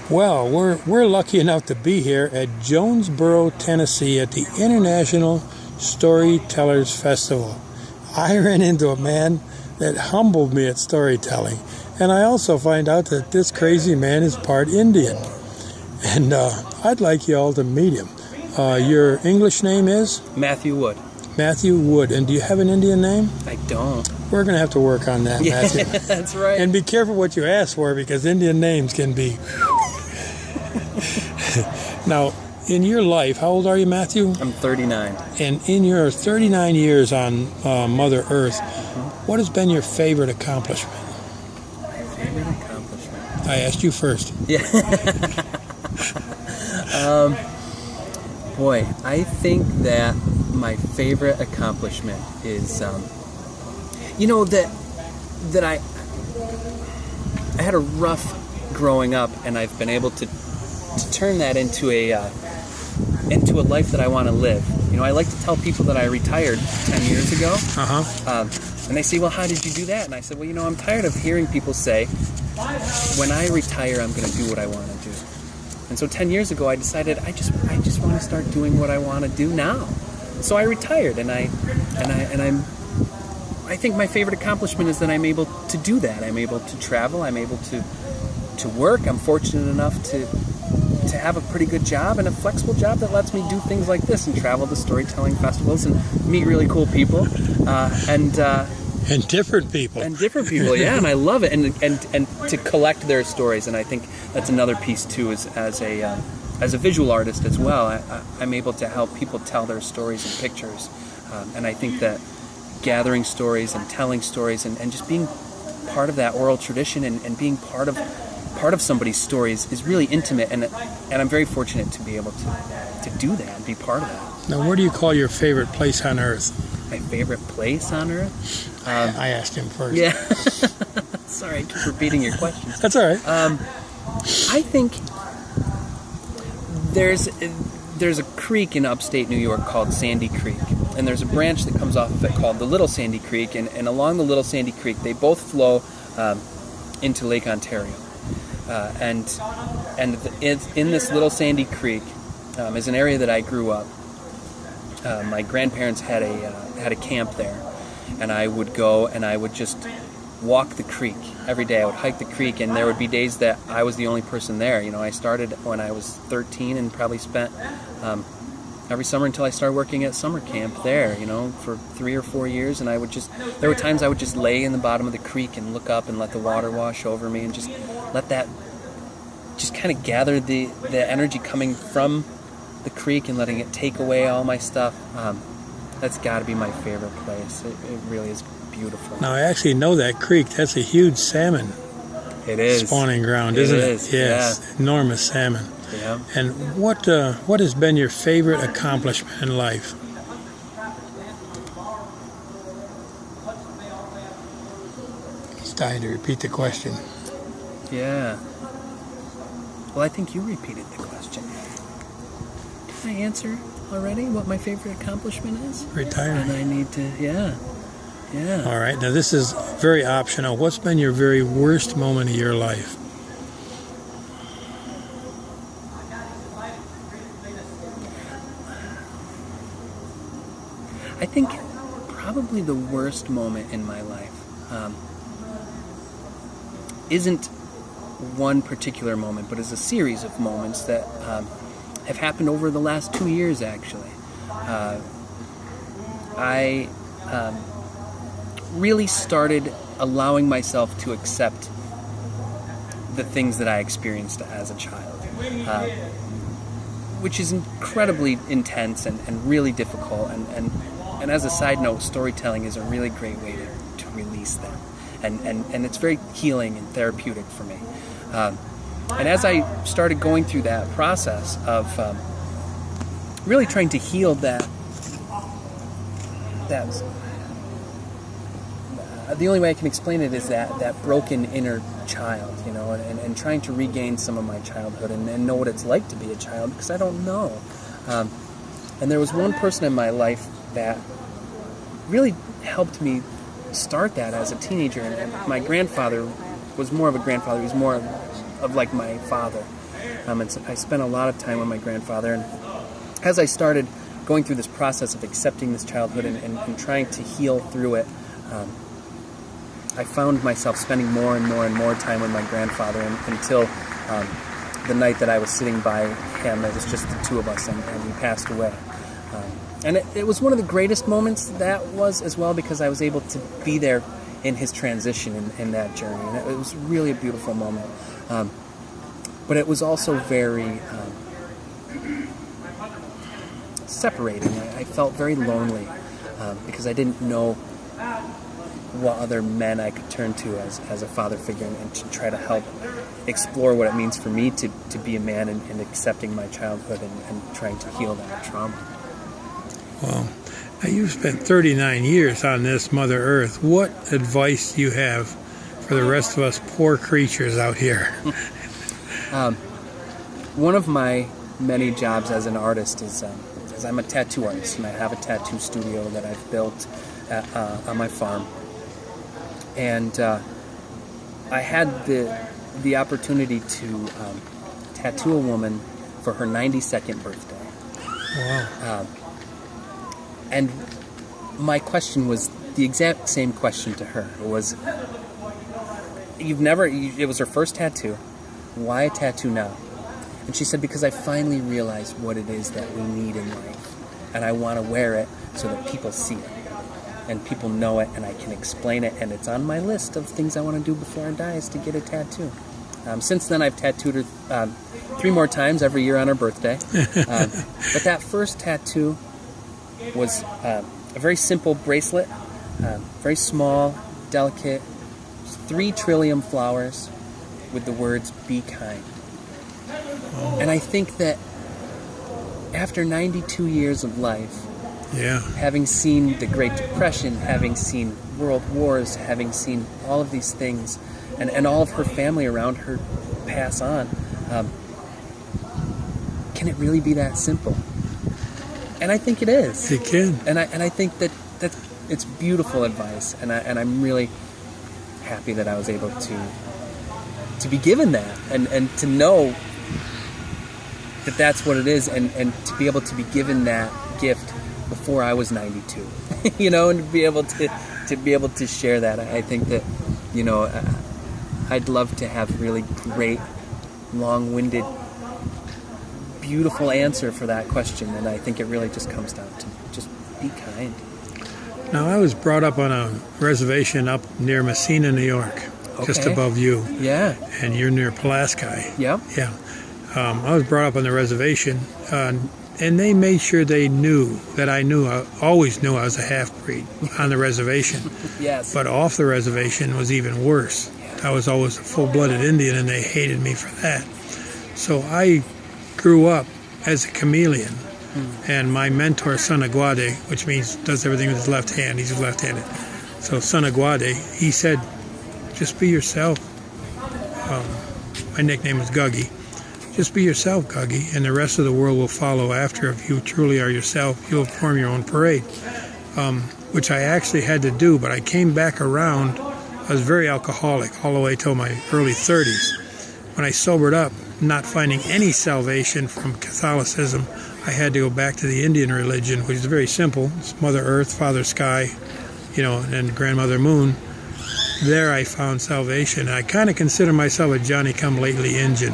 Well, we're lucky enough to be here at Jonesboro, Tennessee at the International Storytellers Festival. I ran into a man that humbled me at storytelling, and I also find out that this crazy man is part Indian. And I'd like you all to meet him. Your English name is? Matthew Wood. Matthew Wood. And do you have an Indian name? I don't. We're going to have to work on that, Matthew. That's right. And be careful what you ask for, because Indian names can be... Now, in your life, how old are you, Matthew? I'm 39. And in your 39 years on Mother Earth, what has been your favorite accomplishment? Favorite accomplishment? I asked you first. Yeah. Boy, I think that my favorite accomplishment is, that I had a rough growing up, and I've been able to turn that into a life that I want to live. I like to tell people that I retired 10 years ago. And they say, well, how did you do that? And I said, well, I'm tired of hearing people say, when I retire, I'm going to do what I want to do. And so 10 years ago, I decided I just want to start doing what I want to do now. So I retired, and I think my favorite accomplishment is that I'm able to do that. I'm able to travel. I'm able to work. I'm fortunate enough to have a pretty good job and a flexible job that lets me do things like this and travel to storytelling festivals and meet really cool people and different people. And different people, yeah, and I love it. And to collect their stories, and I think that's another piece too. Is as a visual artist as well, I'm able to help people tell their stories in pictures, and I think that gathering stories and telling stories and just being part of that oral tradition and being part of somebody's stories is really intimate, and I'm very fortunate to be able to do that and be part of that. Now, what do you call your favorite place on Earth? My favorite place on Earth? I asked him first. Yeah. Sorry, I keep repeating your questions. That's all right. I think there's a creek in upstate New York called Sandy Creek, and there's a branch that comes off of it called the Little Sandy Creek, and along the Little Sandy Creek, they both flow into Lake Ontario. And in this Little Sandy Creek is an area that I grew up. My grandparents had a camp there, and I would go and I would just walk the creek every day. I would hike the creek, and there would be days that I was the only person there. I started when I was 13 and probably spent every summer until I started working at summer camp there, for 3 or 4 years. And there were times I would just lay in the bottom of the creek and look up and let the water wash over me and just let that just kind of gather the energy coming from the creek and letting it take away all my stuff. That's got to be my favorite place. It really is beautiful. Now, I actually know that creek. That's a huge salmon spawning ground, isn't it? It is, yes, yeah. Enormous salmon. Yeah. And what has been your favorite accomplishment in life? He's dying to repeat the question. Yeah. Well, I think you repeated the question. Did I answer already what my favorite accomplishment is? Retirement. And I need to, yeah. All right. Now, this is very optional. What's been your very worst moment of your life? I think probably the worst moment in my life isn't one particular moment, but is a series of moments that have happened over the last 2 years, actually. I really started allowing myself to accept the things that I experienced as a child, which is incredibly intense and really difficult. And as a side note, storytelling is a really great way to release them. And it's very healing and therapeutic for me. And as I started going through that process of really trying to heal that the only way I can explain it is that broken inner child, and trying to regain some of my childhood and know what it's like to be a child, because I don't know. And there was one person in my life that really helped me start that as a teenager. And my grandfather was more of a grandfather. He was more of like my father. And so I spent a lot of time with my grandfather. And as I started going through this process of accepting this childhood and trying to heal through it, I found myself spending more and more and more time with my grandfather until the night that I was sitting by him. It was just the two of us, and he passed away. And it was one of the greatest moments that was as well, because I was able to be there in his transition in that journey. And it was really a beautiful moment. But it was also very separating. I felt very lonely because I didn't know what other men I could turn to as a father figure, and to try to help explore what it means for me to be a man and accepting my childhood and trying to heal that trauma. Well, now you've spent 39 years on this Mother Earth. What advice do you have for the rest of us poor creatures out here? One of my many jobs as an artist is I'm a tattoo artist, and I have a tattoo studio that I've built on my farm. And I had the opportunity to tattoo a woman for her 92nd birthday. Wow. And my question was the exact same question to her. It was, it was her first tattoo. Why a tattoo now? And she said, because I finally realized what it is that we need in life. And I want to wear it so that people see it. And people know it, and I can explain it. And it's on my list of things I want to do before I die, is to get a tattoo. Since then, I've tattooed her 3 more times every year on her birthday. But that first tattoo was a very simple bracelet, very small, delicate, 3 trillium flowers with the words, "Be kind." Oh. And I think that after 92 years of life, having seen the Great Depression, having seen world wars, having seen all of these things, and all of her family around her pass on, can it really be that simple? And I think it is. It can. And I think that it's beautiful advice, and I'm really happy that I was able to be given that, and to know that that's what it is, and to be able to be given that gift before I was 92, and to be able to share that. I think that, I'd love to have really great, long-winded, beautiful answer for that question, and I think it really just comes down to just be kind. Now, I was brought up on a reservation up near Messina, New York, just above you. Yeah. And you're near Pulaski. Yep. Yeah. I was brought up on the reservation, and they made sure they knew that I always knew I was a half-breed on the reservation. Yes. But off the reservation was even worse. I was always a full-blooded Indian, and they hated me for that. So I grew up as a chameleon, and my mentor, Sanaguade, which means does everything with his left hand. He's left-handed. So Sanaguade, he said, just be yourself. My nickname was Guggy. Just be yourself, Guggy, and the rest of the world will follow after. If you truly are yourself, you'll form your own parade, which I actually had to do, but I came back around. I was very alcoholic all the way till my early 30s. When I sobered up, not finding any salvation from Catholicism, I had to go back to the Indian religion, which is very simple. It's Mother Earth, Father Sky, and Grandmother Moon. There I found salvation. I kind of consider myself a Johnny-come-lately Injin,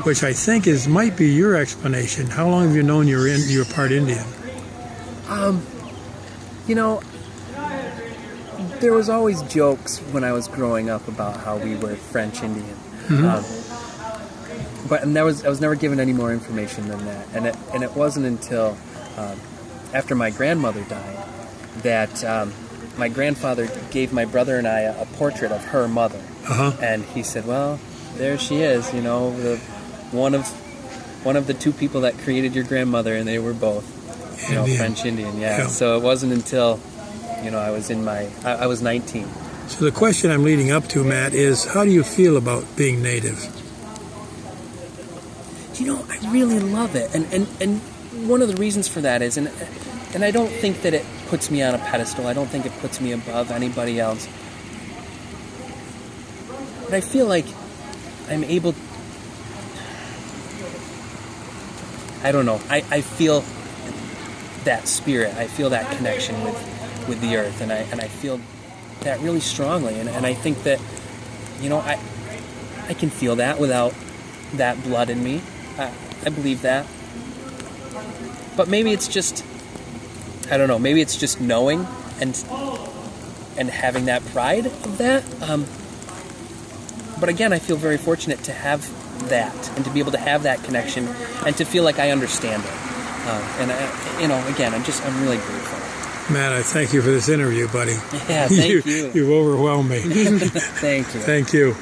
which I think might be your explanation. How long have you known you're part Indian? There was always jokes when I was growing up about how we were French Indian. But I was never given any more information than that. And it wasn't until after my grandmother died that my grandfather gave my brother and I a portrait of her mother. And he said, well, there she is, one of the 2 people that created your grandmother, and they were both French Indian. Yeah. So it wasn't until I was 19. So the question I'm leading up to, Matt, is how do you feel about being Native? I really love it, and one of the reasons for that is, and I don't think that it puts me on a pedestal. I don't think it puts me above anybody else. But I feel like I'm able I don't know. I feel that spirit. I feel that connection with the earth, and I feel that really strongly. And I think that, you know, I can feel that without that blood in me. I believe that. But maybe it's just, I don't know, maybe it's just knowing and having that pride of that. But again, I feel very fortunate to have that and to be able to have that connection and to feel like I understand it. And again, I'm really grateful. Matt, I thank you for this interview, buddy. Yeah, thank you. You've overwhelmed me. Thank you. Thank you.